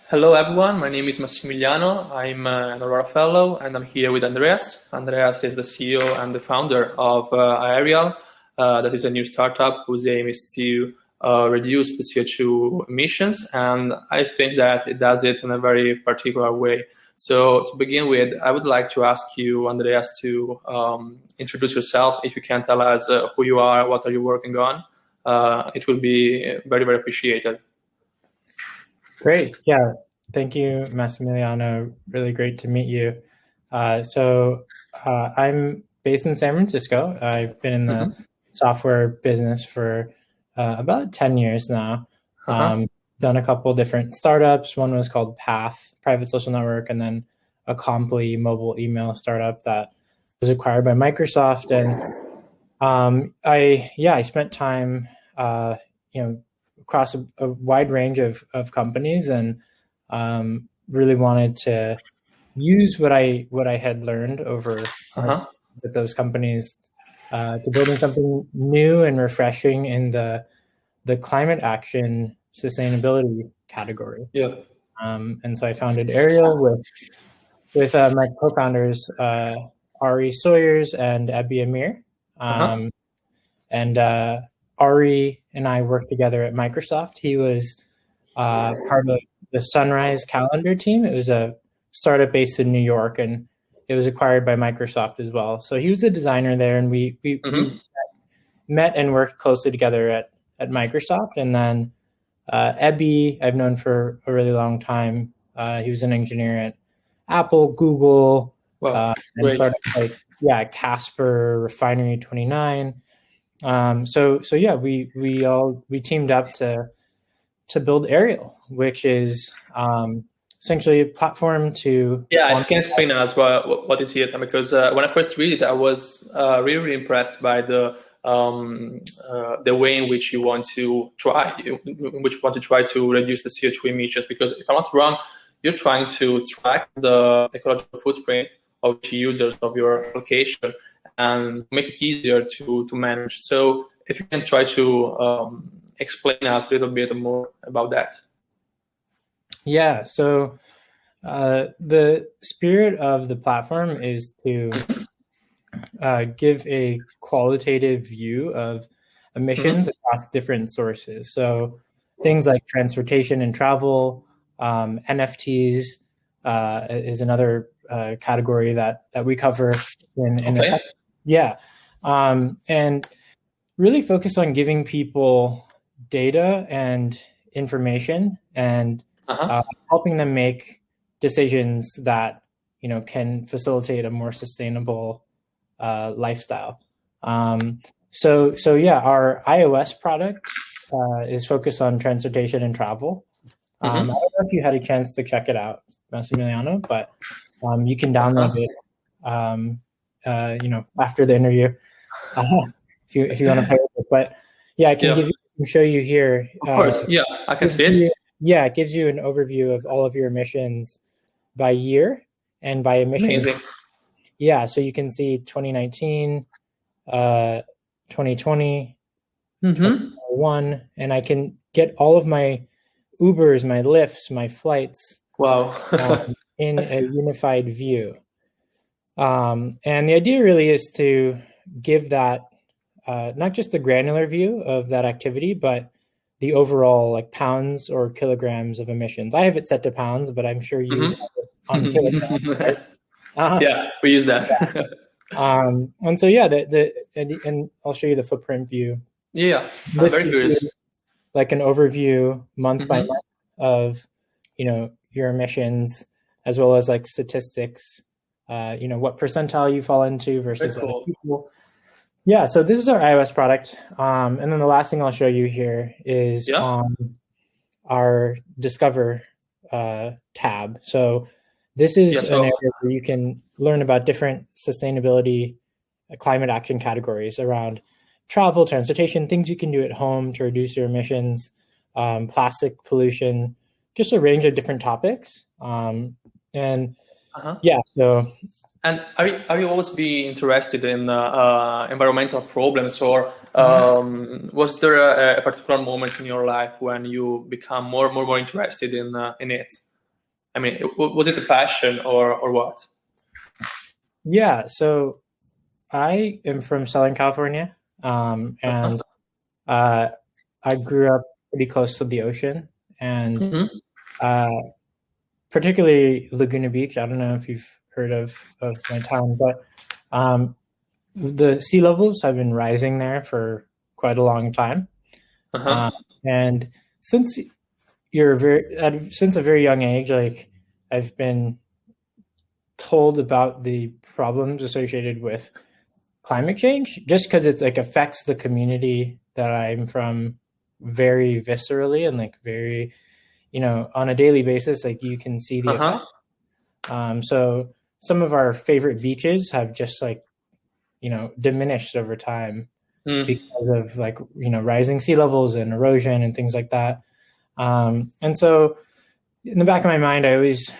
Hello everyone, my name is Massimiliano. I'm an Aurora fellow and I'm here with Andreas. Andreas is the CEO and the founder of Aerial. That is a new startup whose aim is to reduce the CO2 emissions, and I think that it does it in a very particular way. So to begin with, I would like to ask you, Andreas, to introduce yourself. If you can tell us who you are, what are you working on, it will be very, very appreciated. Great. Yeah. Thank you, Massimiliano. Really great to meet you. I'm based in San Francisco. I've been in the software business for about 10 years now. Done a couple different startups. One was called Path, private social network, and then a Comply mobile email startup that was acquired by Microsoft. And I spent time, across a wide range of companies, and really wanted to use what I had learned over at those companies to building something new and refreshing in the climate action sustainability category. Yeah. And so I founded Aerial with my co-founders Ari Sawyers and Abby Amir. And Ari and I worked together at Microsoft. He was part of the Sunrise Calendar team. It was a startup based in New York, and it was acquired by Microsoft as well. So he was a designer there, and we met and worked closely together at Microsoft. And then Ebby, I've known for a really long time. He was an engineer at Apple, Google, and startups like Casper, Refinery 29. We teamed up to build Aerial, which is essentially a platform to... Yeah, I can explain as well what is it, because when I first read it, I was really impressed by the way in which you want to try to reduce the CO2 emissions. Because if I'm not wrong, you're trying to track the ecological footprint of the users of your application and make it easier to manage. So if you can try to explain us a little bit more about that. Yeah, so the spirit of the platform is to give a qualitative view of emissions across different sources. So things like transportation and travel, NFTs is another category that we cover in a second. Yeah. And really focus on giving people data and information and helping them make decisions that, can facilitate a more sustainable lifestyle. So our iOS product is focused on transportation and travel. I don't know if you had a chance to check it out, Massimiliano, but you can download it after the interview, if you want to play with it. But yeah, I can show you here. Of course, I can see it. It gives you an overview of all of your emissions by year and by emissions. Amazing. Yeah, so you can see 2019, 2020, 2021, and I can get all of my Ubers, my Lyfts, my flights. Wow. In a unified view. And the idea really is to give that not just the granular view of that activity, but the overall like pounds or kilograms of emissions. I have it set to pounds, but I'm sure you have it on kilograms. Right? Yeah, we use that. And so and I'll show you the footprint view. Yeah, I'm very curious. Like an overview month by month of your emissions, as well as like statistics. What percentile you fall into versus other people. Yeah, so this is our iOS product. And then the last thing I'll show you here is our Discover tab. So this is an area where you can learn about different sustainability, climate action categories around travel, transportation, things you can do at home to reduce your emissions, plastic pollution, just a range of different topics. And are you always be interested in environmental problems, or was there a particular moment in your life when you become more interested in it? I mean, was it a passion or what? Yeah, so I am from Southern California, and I grew up pretty close to the ocean, and particularly Laguna Beach. I don't know if you've heard of my town, but the sea levels have been rising there for quite a long time. And since since a very young age, like I've been told about the problems associated with climate change, just because it's like affects the community that I'm from very viscerally and like very, on a daily basis, like you can see the effect. So some of our favorite beaches have just like, diminished over time because of like, rising sea levels and erosion and things like that. And so in the back of my mind, I always...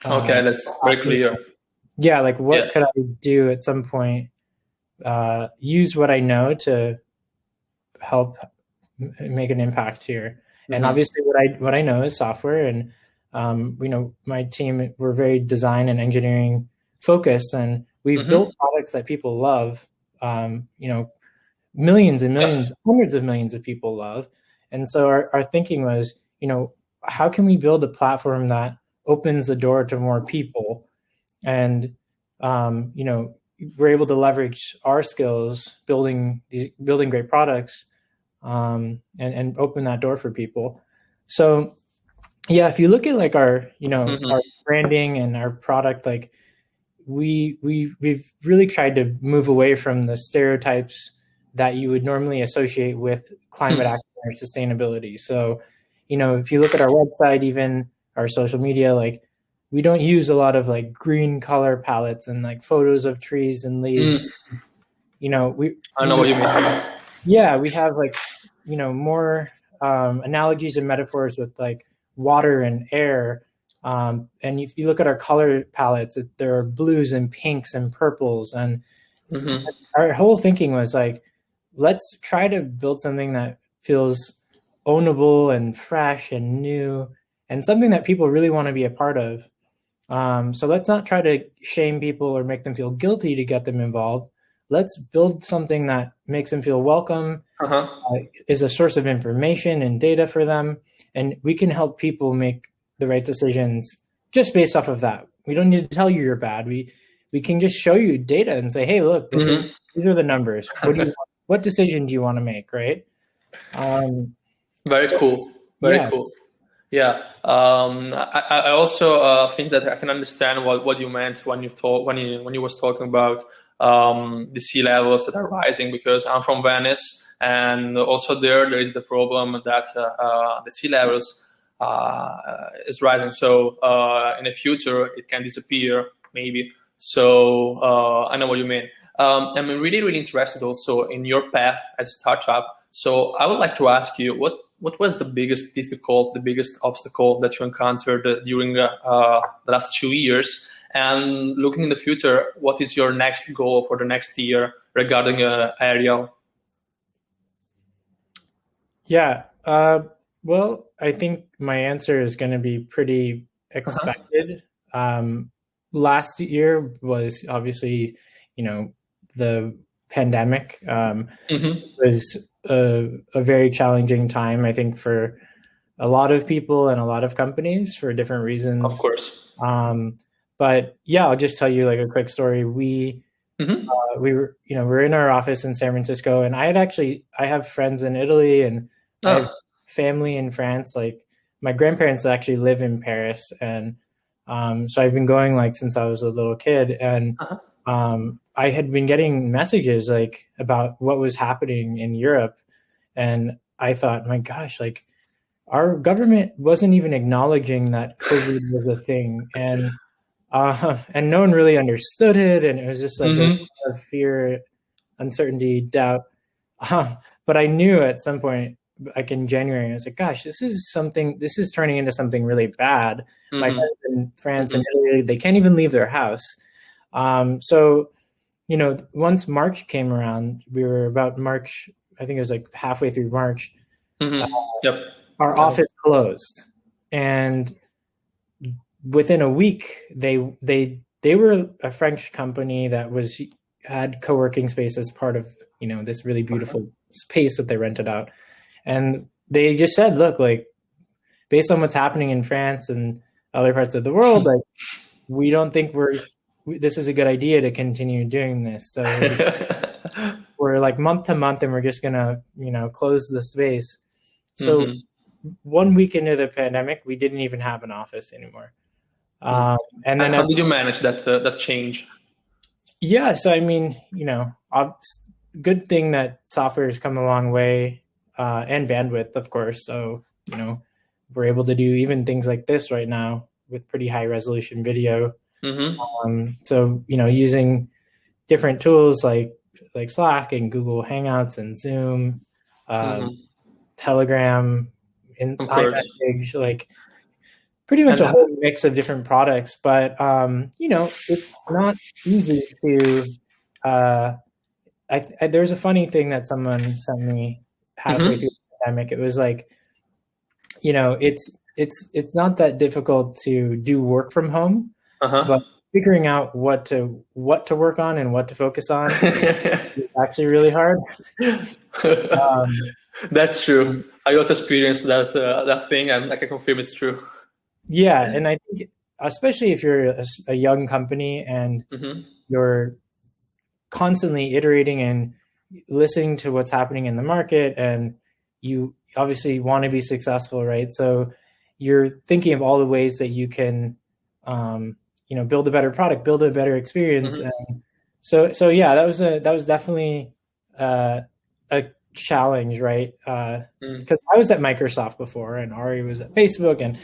okay, that's very clear. Yeah, like what could I do at some point, use what I know to help make an impact here. And obviously what I know is software, and my team, we're very design and engineering focused, and we've built products that people love, millions and millions, hundreds of millions of people love. And so our thinking was, how can we build a platform that opens the door to more people? And, we're able to leverage our skills building great products, and open that door for people. So yeah, if you look at like our, our branding and our product, like we've really tried to move away from the stereotypes that you would normally associate with climate action or sustainability. So, if you look at our website, even our social media, like we don't use a lot of like green color palettes and like photos of trees and leaves. I know what you mean. Yeah, we have like, more analogies and metaphors with like water and air. And if you look at our color palettes, there are blues and pinks and purples. And our whole thinking was like, let's try to build something that feels ownable and fresh and new, and something that people really want to be a part of. So let's not try to shame people or make them feel guilty to get them involved. Let's build something that makes them feel welcome, is a source of information and data for them, and we can help people make the right decisions just based off of that. We don't need to tell you you're bad. We can just show you data and say, hey, look, these are the numbers. What decision do you want to make, right? Very cool. Very cool. Yeah. I also think that I can understand what you meant when you was talking about the sea levels that are rising, because I'm from Venice, and also there is the problem that the sea levels is rising. So in the future it can disappear maybe. So I know what you mean. I'm really, really interested also in your path as a startup. So I would like to ask you, what was the biggest obstacle that you encountered during the last 2 years? And looking in the future, what is your next goal for the next year regarding Ariel? Yeah, well, I think my answer is going to be pretty expected. Last year was obviously, the pandemic was a very challenging time, I think, for a lot of people and a lot of companies for different reasons. Of course. But yeah, I'll just tell you like a quick story. We were, we're in our office in San Francisco, and I have friends in Italy, and I have family in France. Like my grandparents actually live in Paris, and so I've been going like since I was a little kid, and I had been getting messages like about what was happening in Europe, and I thought, my gosh, like our government wasn't even acknowledging that COVID was a thing, and no one really understood it, and it was just like a lot of fear, uncertainty, doubt. But I knew at some point, like in January, I was like, gosh, this is turning into something really bad. My friends in France and Italy, they can't even leave their house. So, once March came around, we were about March, I think it was like halfway through March, our office closed. And within a week, they were a French company that had co-working space as part of, this really beautiful space that they rented out. And they just said, look, like, based on what's happening in France and other parts of the world, like, we don't think this is a good idea to continue doing this. So we're like month to month, and we're just gonna, close the space. So 1 week into the pandemic, we didn't even have an office anymore. And then how did you manage that change? Yeah, so I mean, good thing that software has come a long way, and bandwidth, of course. So we're able to do even things like this right now with pretty high resolution video. So using different tools like Slack and Google Hangouts and Zoom, Telegram, and iMessage, like pretty much a whole mix of different products. But it's not easy to. There's a funny thing that someone sent me halfway through the pandemic. It was like, it's not that difficult to do work from home, but figuring out what to work on and what to focus on is actually really hard. That's true. I also experienced that thing, and I can confirm it's true. Yeah, and I think especially if you're a young company and you're constantly iterating and listening to what's happening in the market, and you obviously want to be successful, right? So you're thinking of all the ways that you can, build a better product, build a better experience. And so yeah, that was definitely a challenge, right? Because I was at Microsoft before, and Ari was at Facebook, and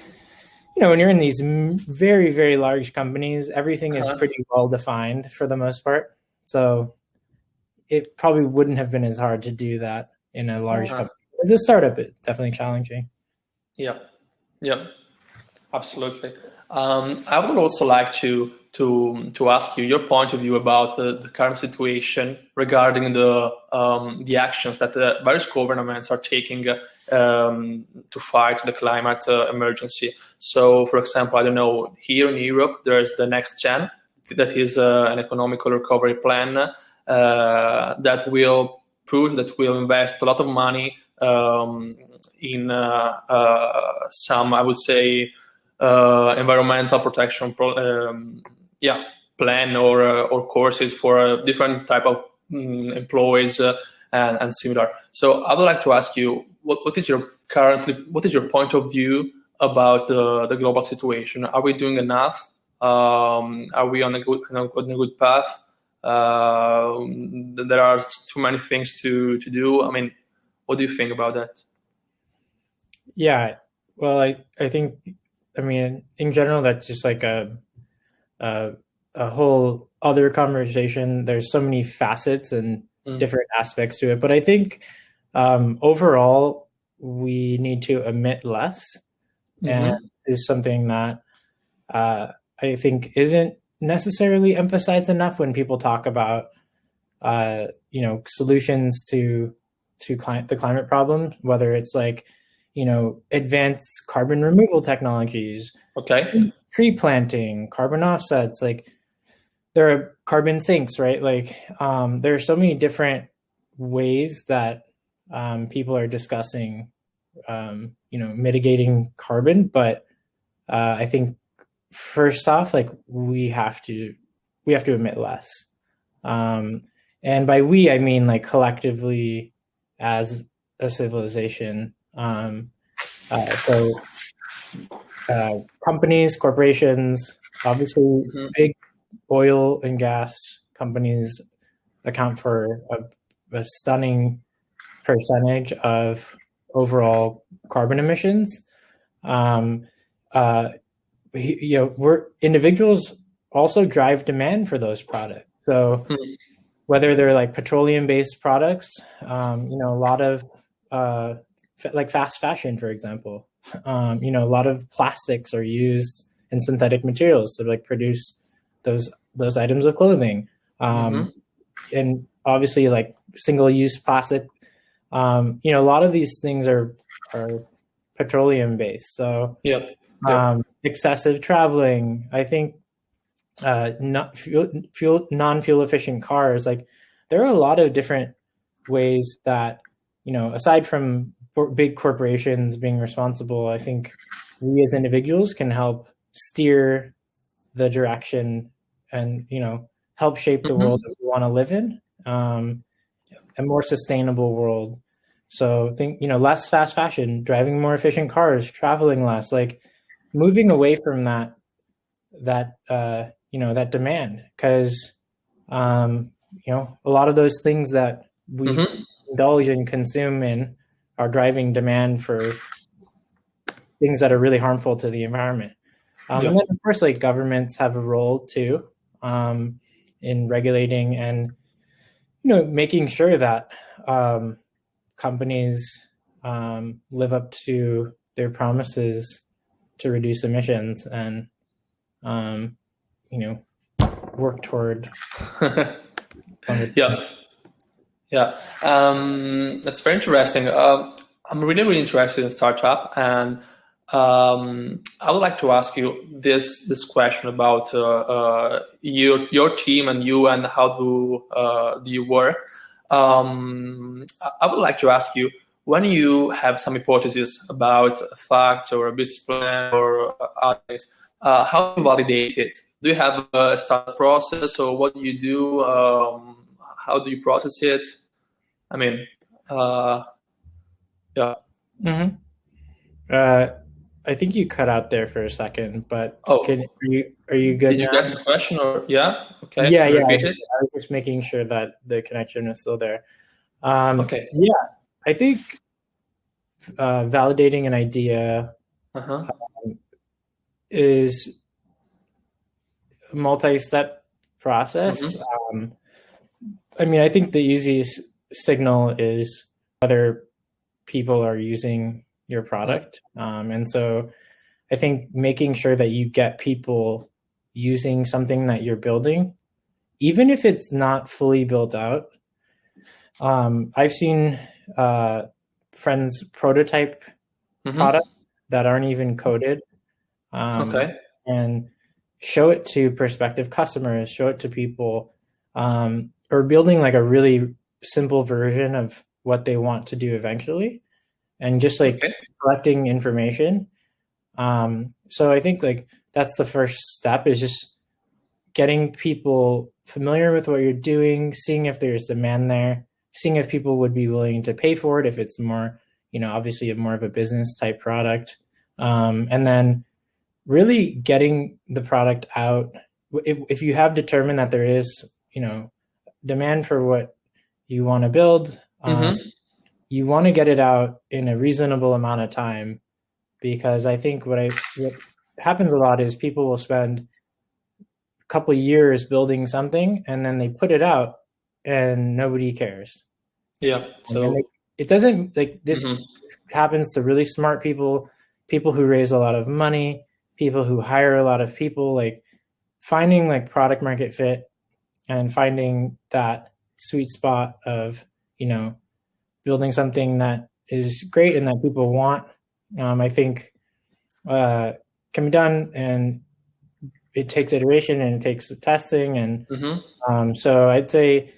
when you're in these very, very large companies, everything is pretty well defined for the most part. So it probably wouldn't have been as hard to do that in a large company. As a startup, it's definitely challenging. Yeah, absolutely. I would also like to ask you your point of view about the current situation regarding the actions that the various governments are taking to fight the climate emergency. So, for example, I don't know, here in Europe, there's the Next Gen, that is an economical recovery plan that will invest a lot of money in some, I would say, environmental protection plan or courses for different type of employees and similar. So I would like to ask you, what is your point of view about the global situation? Are we doing enough? Are we on a good path? There are too many things to do. I mean, what do you think about that? Yeah, well, I think, in general, that's just like a whole other conversation. There's so many facets and different aspects to it. But I think overall, we need to emit less. And this is something that I think isn't necessarily emphasized enough when people talk about, solutions to the climate problem, whether it's like, advanced carbon removal technologies, tree planting, carbon offsets, like there are carbon sinks, right? Like there are so many different ways that people are discussing, mitigating carbon. But I think first off, like we have to emit less. And by we, I mean like collectively as a civilization. So companies, corporations, obviously big oil and gas companies account for a stunning percentage of overall carbon emissions. Individuals also drive demand for those products. So whether they're like petroleum-based products, a lot of like fast fashion, for example, a lot of plastics are used in synthetic materials to like produce those items of clothing. And obviously like single-use plastic, a lot of these things are petroleum based. So, and excessive traveling. I think not non-fuel efficient cars. Like there are a lot of different ways that, aside from big corporations being responsible, I think we as individuals can help steer the direction and, help shape the world that we want to live in, a more sustainable world. So think, less fast fashion, driving more efficient cars, traveling less, like moving away from that demand, because, a lot of those things that we indulge and consume in are driving demand for things that are really harmful to the environment. And then of course, like governments have a role too, in regulating and, making sure that companies live up to their promises to reduce emissions and, work toward. That's very interesting. I'm really interested in startup, and I would like to ask you this question about your team and you, and how do you work. I would like to ask you, when you have some hypothesis about a fact or a business plan or other things, how do you validate it? Do you have a start process, or what do you do? How do you process it? I mean, I think you cut out there for a second, but are you good? Did you get the question? Or okay. Yeah. I was just making sure that the connection is still there. Okay. Yeah, I think validating an idea is a multi-step process. I think the easiest signal is whether people are using your product. And so I think making sure that you get people using something that you're building, even if it's not fully built out. I've seen friends prototype products that aren't even coded, and show it to prospective customers, show it to people, or building like a really simple version of what they want to do eventually, and just collecting information. So I think like that's the first step, is just getting people familiar with what you're doing, seeing if there's demand there, seeing if people would be willing to pay for it if it's more, obviously more of a business type product. And then really getting the product out. If you have determined that there is, demand for what you want to build, you want to get it out in a reasonable amount of time, because I think what happens a lot is people will spend a couple of years building something and then they put it out and nobody cares. So it doesn't like this. This happens to really smart people who raise a lot of money, people who hire a lot of people, like finding like product market fit and finding that sweet spot of, building something that is great and that people want, I think can be done, and it takes iteration and it takes testing. And so I'd say,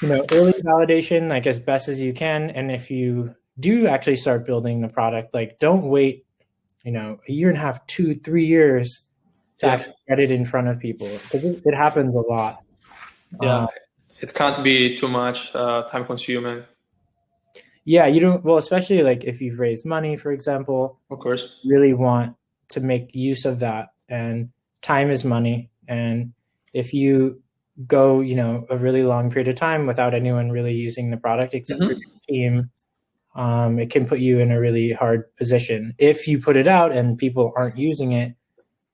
early validation, like as best as you can. And if you do actually start building the product, like don't wait, a year and a half, 2-3 years to actually get it in front of people, because it happens a lot. It can't be too much time consuming. Yeah, you don't. Well, especially like if you've raised money, for example, of course, really want to make use of that. And time is money. And if you go, a really long period of time without anyone really using the product except for your team, it can put you in a really hard position. If you put it out and people aren't using it,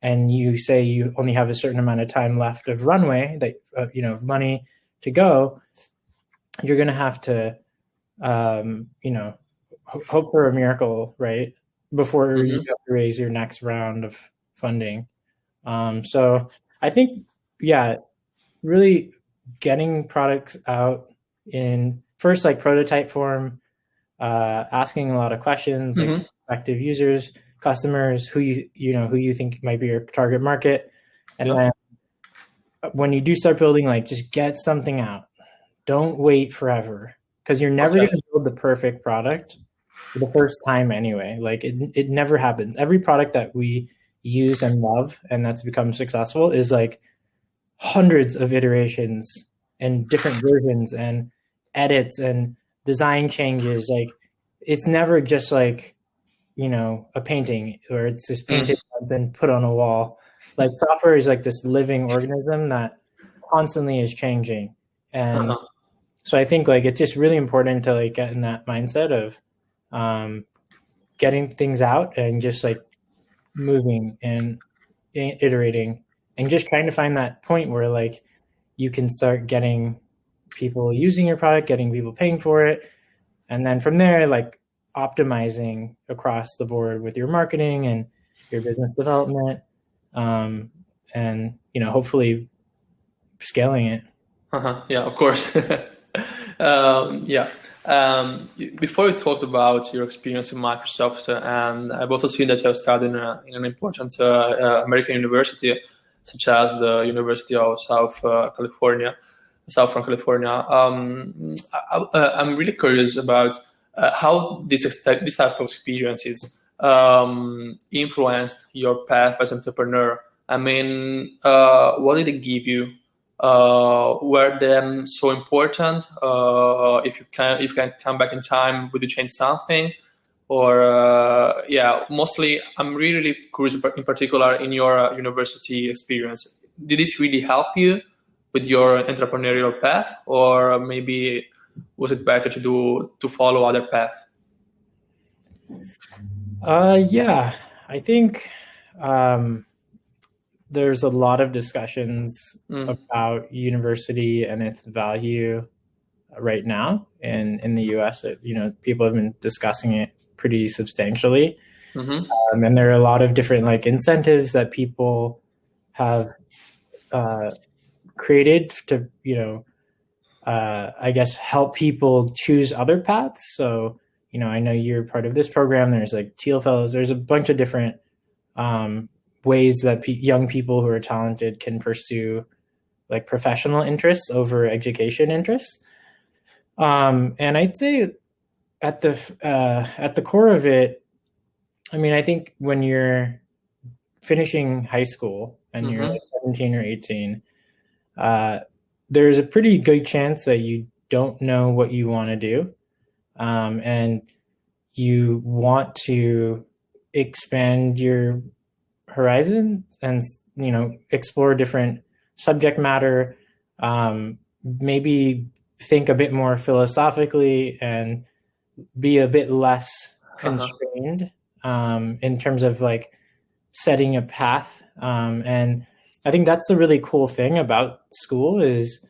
and you say you only have a certain amount of time left of runway, that of money to go, you're going to have to hope for a miracle, right, before you have to raise your next round of funding. So I think, really getting products out in first, like prototype form, asking a lot of questions, like prospective users, customers, who you think might be your target market. And Yeah. then when you do start building, like, just get something out. Don't wait forever, because you're never going to build the perfect product for the first time anyway. Like, it never happens. Every product that we use and love and that's become successful is like hundreds of iterations and different versions and edits and design changes. Like, it's never just like, a painting, or it's just painted once and put on a wall. Like, software is like this living organism that constantly is changing. And so I think, like, it's just really important to, like, get in that mindset of getting things out and just, like, moving and iterating and just trying to find that point where, like, you can start getting people using your product, getting people paying for it. And then from there, like, optimizing across the board with your marketing and your business development, and, hopefully scaling it. Yeah, of course. Yeah. Before you talked about your experience in Microsoft, and I've also seen that you have studied in an important American university, such as the University of Southern California. I'm really curious about how this type of experiences influenced your path as an entrepreneur. I mean, what did it give you? Were them so important? If you can come back in time, would you change something? Or mostly I'm really curious in particular in your university experience. Did it really help you with your entrepreneurial path, or maybe was it better to follow other path? Yeah, I think there's a lot of discussions about university and its value right now, and in the US, people have been discussing it pretty substantially. And there are a lot of different, like, incentives that people have created to, I guess, help people choose other paths. So, I know you're part of this program. There's, like, Teal Fellows. There's a bunch of different ways that young people who are talented can pursue, like, professional interests over education interests. And I'd say at the core of it, I mean, I think when you're finishing high school and you're like 17 or 18, there's a pretty good chance that you don't know what you want to do. And you want to expand your horizon and, explore different subject matter, maybe think a bit more philosophically and be a bit less constrained in terms of, like, setting a path. And I think that's a really cool thing about school, is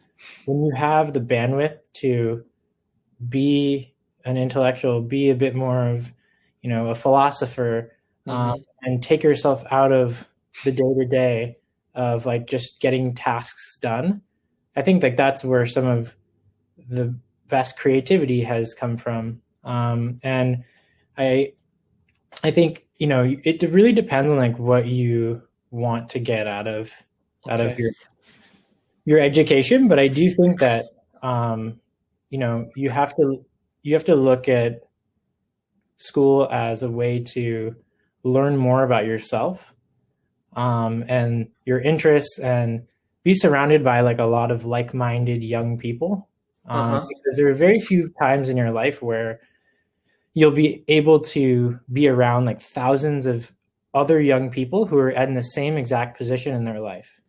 when you have the bandwidth to be an intellectual, be a bit more of, a philosopher, and take yourself out of the day-to-day of, like, just getting tasks done. I think, like, that's where some of the best creativity has come from. And I think, it really depends on, like, what you want to get out of your education. But I do think that, you have to look at school as a way to learn more about yourself, and your interests, and be surrounded by, like, a lot of like-minded young people. Because there are very few times in your life where you'll be able to be around, like, thousands of other young people who are in the same exact position in their life.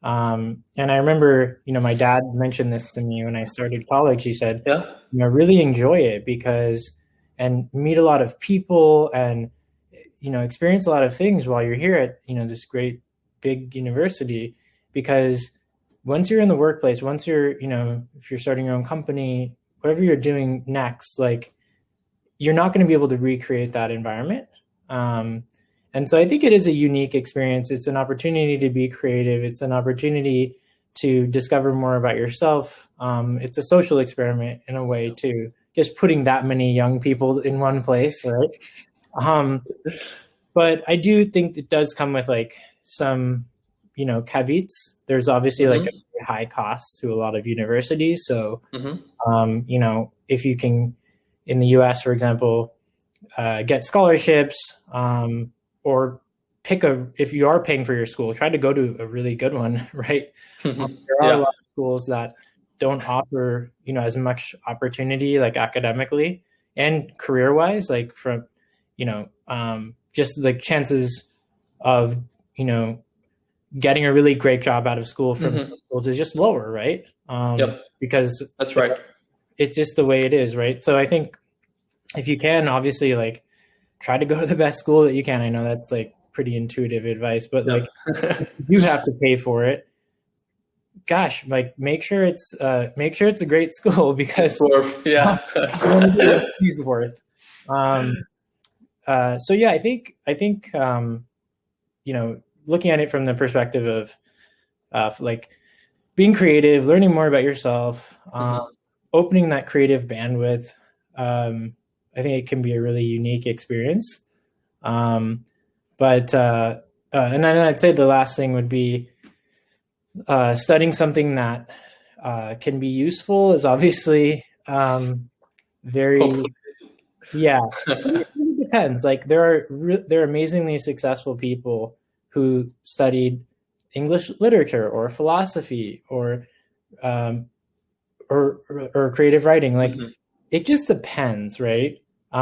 And I remember, my dad mentioned this to me when I started college. He said, really enjoy it and meet a lot of people and, experience a lot of things while you're here at, this great big university, because once you're in the workplace, once you're, if you're starting your own company, whatever you're doing next, like, you're not going to be able to recreate that environment. And so I think it is a unique experience. It's an opportunity to be creative. It's an opportunity to discover more about yourself. It's a social experiment in a way too, just putting that many young people in one place, right? But I do think it does come with like some, caveats. There's obviously like a very high cost to a lot of universities. So, if you can, in the US, for example, get scholarships, or if you are paying for your school, try to go to a really good one, right? There are a lot of schools that don't offer, as much opportunity, like academically and career-wise, like from, just the chances of, getting a really great job out of school from schools is just lower, right? Because that's right. It's just the way it is, right? So I think if you can, obviously, like, try to go to the best school that you can. I know that's like pretty intuitive advice, but like, you have to pay for it. Gosh, like, make sure it's a great school, because it's worth, it's worth. So yeah, I think looking at it from the perspective of like being creative, learning more about yourself, opening that creative bandwidth. I think it can be a really unique experience. And then I'd say the last thing would be studying something that can be useful is obviously very, hopefully. It really depends. Like, there are amazingly successful people who studied English literature or philosophy or creative writing. Like, it just depends, right?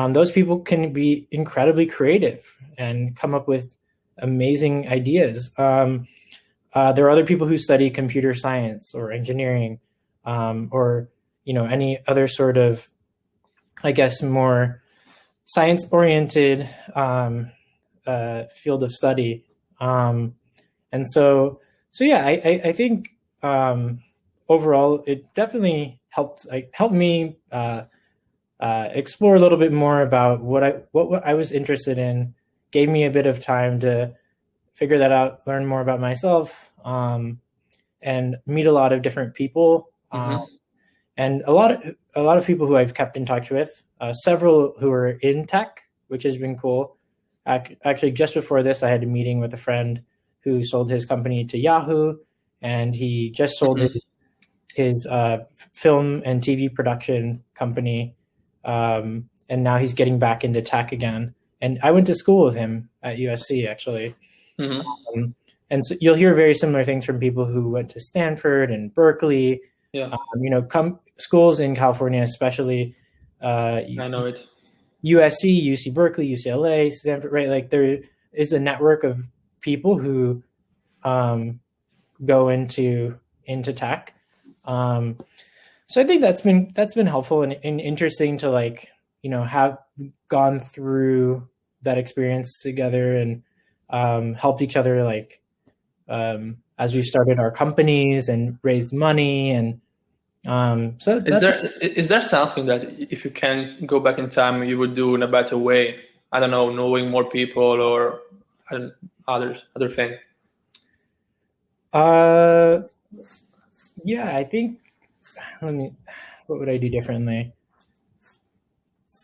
Those people can be incredibly creative and come up with amazing ideas. There are other people who study computer science or engineering, or any other sort of, I guess, more science-oriented field of study. And so yeah, I think overall it definitely helped me explore a little bit more about what I was interested in, gave me a bit of time to figure that out, learn more about myself, and meet a lot of different people, and a lot of people who I've kept in touch with, several who are in tech, which has been cool. Actually, just before this, I had a meeting with a friend who sold his company to Yahoo, and he just sold his film and TV production company, and now he's getting back into tech again. And I went to school with him at USC, actually. And so you'll hear very similar things from people who went to Stanford and Berkeley. Schools in California, especially. I know it. USC, UC Berkeley, UCLA, Stanford, right? Like, there is a network of people who go into tech. So I think that's been helpful and interesting to, like, have gone through that experience together and helped each other, like, as we started our companies and raised money. And so is there something that, if you can go back in time, you would do in a better way? I don't know, knowing more people or other thing. Yeah, I think. What would I do differently?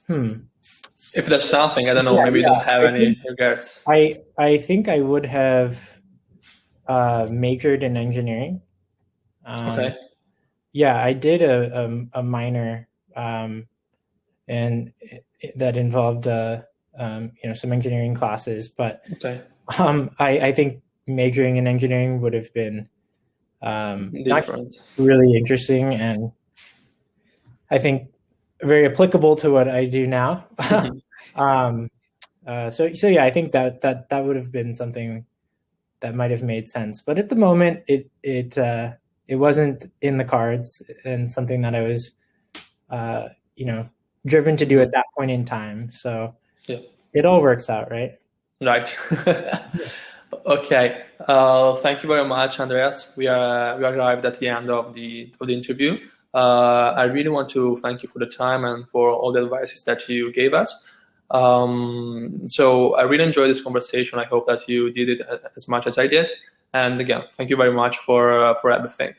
If there's something, I don't know, maybe you don't have any regrets. I think I would have majored in engineering. Okay. Yeah, I did a minor, and that involved some engineering classes. But okay. I think majoring in engineering would have been different, really interesting, and I think very applicable to what I do now. So yeah, I think that would have been something that might have made sense. But at the moment, it wasn't in the cards, and something that I was, driven to do at that point in time. So it all works out, right? Right. Okay. Thank you very much, Andreas. We arrived at the end of the interview. I really want to thank you for the time and for all the advices that you gave us. So I really enjoyed this conversation. I hope that you did it as much as I did. And again, thank you very much for everything.